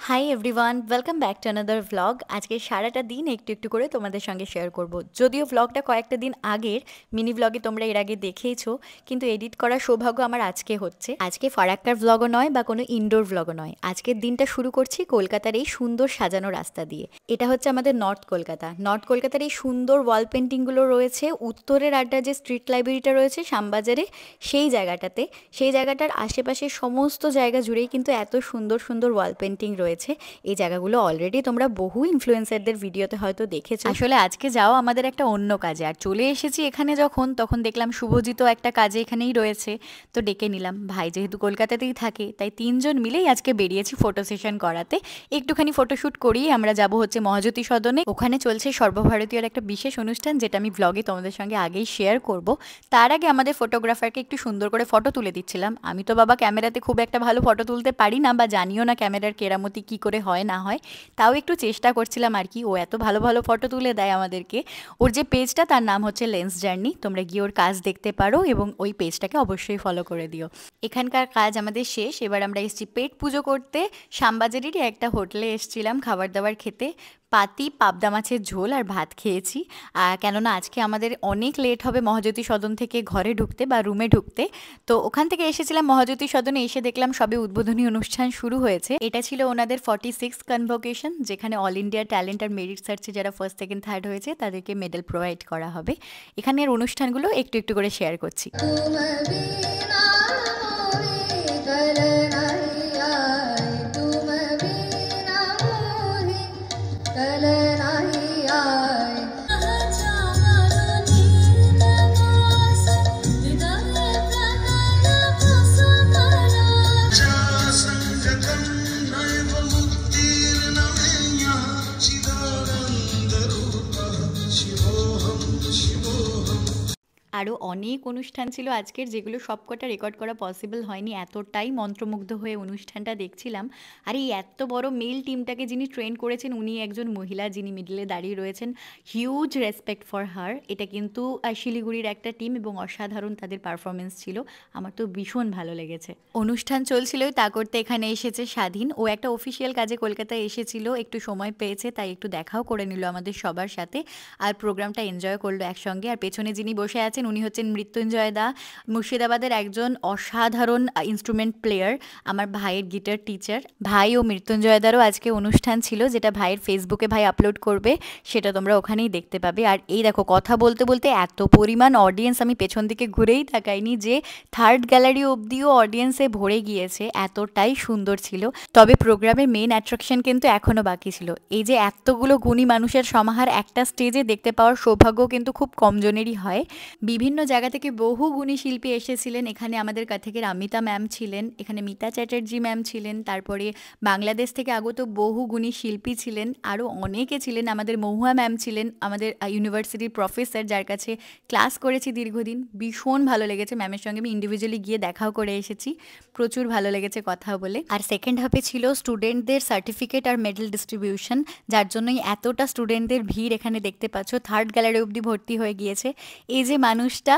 Hi everyone, welcome back to another vlog. আজকে সারাটা দিন একটু একটু করে তোমাদের সঙ্গে শেয়ার করব। যদিও ভ্লগটা কয়েকটা দিন আগের, মিনি ভ্লগে তোমরা এর আগে দেখেইছো, কিন্তু এডিট করার সৌভাগ্য আমার আজকে হচ্ছে। আজকে ফারাক্কার ভ্লগও নয় বা কোনো ইনডোর ভ্লগও নয়, আজকের দিনটা শুরু করছি কলকাতার এই সুন্দর সাজানো রাস্তা দিয়ে। এটা হচ্ছে আমাদের নর্থ কলকাতার এই সুন্দর ওয়াল পেন্টিংগুলো রয়েছে উত্তরের আড্ডা, যে স্ট্রিট লাইব্রেরিটা রয়েছে শ্যামবাজারে, সেই জায়গাটার আশেপাশে সমস্ত জায়গা জুড়েই কিন্তু এত সুন্দর সুন্দর ওয়াল পেন্টিং রয়েছে। এই জায়গাগুলো অলরেডি তোমরা বহু ইনফ্লুয়েন্সারদের ভিডিওতে হয়তো দেখেছো। আসলে আজকে যাও আমাদের একটা অন্য কাজে, আর চলে এসেছি এখানে তখন দেখলাম শুভজিৎ একটা কাজে এখানেই রয়েছে, তো ডেকে নিলাম। ভাই যেহেতু কলকাতাতেই থাকে, তাই তিনজন মিলেই আজকে বেরিয়েছি ফটো সেশন করাতে। একটুখানি ফটোশ্যুট করিয়ে আমরা যাব হচ্ছে মহাজ্যোতি সদনে। ওখানে চলছে সর্বভারতীয়র একটা বিশেষ অনুষ্ঠান, যেটা আমি ব্লগে তোমাদের সঙ্গে আগেই শেয়ার করব। তার আগে আমাদের ফটোগ্রাফারকে একটু সুন্দর করে ফটো তুলে দিচ্ছিলাম। আমি তো বাবা ক্যামেরাতে খুব একটা ভালো ফটো তুলতে পারি না, বা জানিও না ক্যামেরার কেরামতি কি করে হয় না হয়, তাও একটু চেষ্টা করছিলাম আর কি। ও এত ভালো ভালো ফটো তুলে দেয় আমাদেরকে। ওর যে পেজটা, তার নাম হচ্ছে লেন্স জার্নি, তোমরা গিয়ে ওর কাজ দেখতে পারো এবং ওই পেজটাকে অবশ্যই ফলো করে দিও। এখানকার কাজ আমাদের শেষ, এবার আমরা এসেছি পেট পুজো করতে। শ্যামবাজারেরই একটা হোটেলে এসেছিলাম খাবার দাবার খেতে। পাতি পাবদা মাছের ঝোল আর ভাত খেয়েছি, কেননা আজকে আমাদের অনেক লেট হবে মহাজ্যোতি সদন থেকে ঘরে ঢুকতে বা রুমে ঢুকতে। তো ওখান থেকে এসেছিলাম মহাজ্যোতি সদনে, এসে দেখলাম সবে উদ্বোধনী অনুষ্ঠান শুরু হয়েছে। এটা ছিল ওনাদের 46 কনভোকেশন, যেখানে অল ইন্ডিয়া ট্যালেন্ট আর মেরিট সার্চে যারা ফার্স্ট সেকেন্ড থার্ড হয়েছে তাদেরকে মেডেল প্রোভাইড করা হবে। এখানের অনুষ্ঠানগুলো একটু একটু করে শেয়ার করছি। আরও অনেক অনুষ্ঠান ছিল আজকের, যেগুলো সবকটা রেকর্ড করা পসিবল হয়নি, এতটাই মন্ত্রমুগ্ধ হয়ে অনুষ্ঠানটা দেখছিলাম। আর এই এত বড় মেল টিমটাকে যিনি ট্রেন করেছেন, উনি একজন মহিলা, যিনি মিডলে দাঁড়িয়ে রয়েছেন। Huge respect for her. এটা কিন্তু শিলিগুড়ির একটা টিম এবং অসাধারণ তাদের পারফরমেন্স ছিল। আমার তো ভীষণ ভালো লেগেছে। অনুষ্ঠান চলছিল, তা করতে এখানে এসেছে স্বাধীন। ও একটা অফিসিয়াল কাজে কলকাতায় এসেছিল, একটু সময় পেয়েছে, তাই একটু দেখাও করে নিল আমাদের সবার সাথে, আর প্রোগ্রামটা এনজয় করলো একসঙ্গে। আর পেছনে যিনি বসে আছেন উনি হচ্ছেন মৃত্যুঞ্জয় দা, মুর্শিদাবাদের একজন অসাধারণ ইনস্ট্রুমেন্ট প্লেয়ার, আমার ভাইয়ের গিটার টিচার। ভাই ও মৃত্যুঞ্জয় দারও আজকে অনুষ্ঠান ছিল, যেটা ভাইয়ের ফেসবুকে ভাই আপলোড করবে, সেটা তোমরা ওখানেই দেখতে পাবে। আর এই দেখো, কথা বলতে বলতে এত পরিমাণ অডিয়েন্স, আমি পেছন দিকে ঘুরেই তাকাইনি যে থার্ড গ্যালারি অবধিও অডিয়েন্সে ভরে গিয়েছে, এতটাই সুন্দর ছিল। তবে প্রোগ্রামের মেন অ্যাট্রাকশন কিন্তু এখনও বাকি ছিল। এই যে এতগুলো গুণী মানুষের সমাহার একটা স্টেজে দেখতে পাওয়ার সৌভাগ্য কিন্তু খুব কমজনেরই হয়। বিভিন্ন জায়গা থেকে বহু গুণী শিল্পী এসেছিলেন এখানে। আমাদের থেকে অমিতা ম্যাম ছিলেন, এখানে মিতা চ্যাটার্জি ম্যাম ছিলেন, তারপরে বাংলাদেশ থেকে আগত বহু গুণী শিল্পী ছিলেন, আরও অনেকে ছিলেন। আমাদের মহুয়া ম্যাম ছিলেন, আমাদের ইউনিভার্সিটির প্রফেসর, যার কাছে ক্লাস করেছি দীর্ঘদিন। ভীষণ ভালো লেগেছে, ম্যামের সঙ্গে আমি ইন্ডিভিজুয়ালি গিয়ে দেখাও করে এসেছি, প্রচুর ভালো লেগেছে কথা বলে। আর সেকেন্ড হাফে ছিল স্টুডেন্টদের সার্টিফিকেট আর মেডেল ডিস্ট্রিবিউশন, যার জন্যই এতটা স্টুডেন্টদের ভিড় এখানে দেখতে পাচ্ছ। থার্ড গ্যালারি অবধি ভর্তি হয়ে গিয়েছে। এই যে মানুষটা,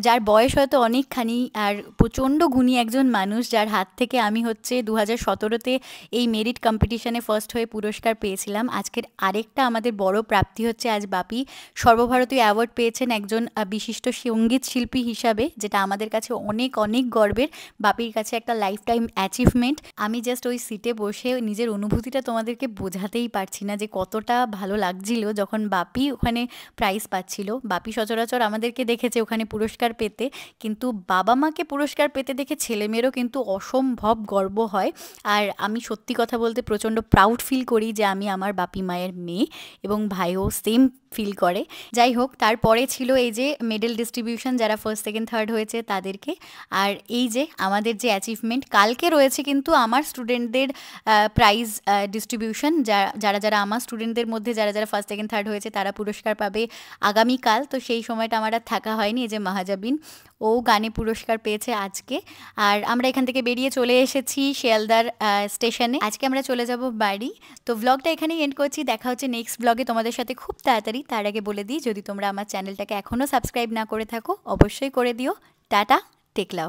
যার বয়স হয়তো অনেকখানি, আর প্রচণ্ড গুণী একজন মানুষ, যার হাত থেকে আমি হচ্ছে 2017-তে এই মেরিট কম্পিটিশনে ফার্স্ট হয়ে পুরস্কার পেয়েছিলাম। আজকের আরেকটা আমাদের বড় প্রাপ্তি হচ্ছে, আজ বাপি সর্বভারতীয় অ্যাওয়ার্ড পেয়েছেন একজন বিশিষ্ট সঙ্গীত শিল্পী হিসাবে, যেটা আমাদের কাছে অনেক অনেক গর্বের। বাপির কাছে একটা লাইফ টাইম অ্যাচিভমেন্ট। আমি জাস্ট ওই সিটে বসে নিজের অনুভূতিটা তোমাদেরকে বোঝাতেই পারছি না, যে কতটা ভালো লাগছিল যখন বাপি ওখানে প্রাইজ পাচ্ছিল। বাপি সচরাচর আমাদেরকে দেখেছে ওখানে পুরস্কার পেতে, কিন্তু বাবা মাকে পুরস্কার পেতে দেখে ছেলেমেয়েরও কিন্তু অসম্ভব গর্ব হয়। আর আমি সত্যি কথা বলতে প্রচণ্ড প্রাউড ফিল করি যে আমি আমার বাপি মায়ের মেয়ে, এবং ভাইও সেম ফিল করে। যাই হোক, তারপরে ছিল এই যে মেডেল ডিস্ট্রিবিউশন, যারা ফার্স্ট সেকেন্ড থার্ড হয়েছে তাদেরকে। আর এই যে আমাদের যে অ্যাচিভমেন্ট, কালকে রয়েছে কিন্তু আমার স্টুডেন্টদের প্রাইজ ডিস্ট্রিবিউশন। যারা যারা আমার স্টুডেন্টদের মধ্যে যারা যারা ফার্স্ট সেকেন্ড থার্ড হয়েছে তারা পুরস্কার পাবে আগামীকাল। তো সেই সময়টা আমার আর থাকা হয়নি। এই যে মাহাজাবিন, ও গানে পুরস্কার পেয়েছে আজকে। আর আমরা এখান থেকে বেরিয়ে চলে এসেছি শিয়ালদার স্টেশনে। আজকে আমরা চলে যাব বাড়ি। তো ব্লগটা এখানেই এন্ড করছি, দেখা হচ্ছে নেক্সট ব্লগে তোমাদের সাথে খুব তাড়াতাড়ি। তার আগে বলে দিই, যদি তোমরা আমার চ্যানেলটাকে এখনও সাবস্ক্রাইব না করে থাকো অবশ্যই করে দিও। টাটা, টেক লাভ।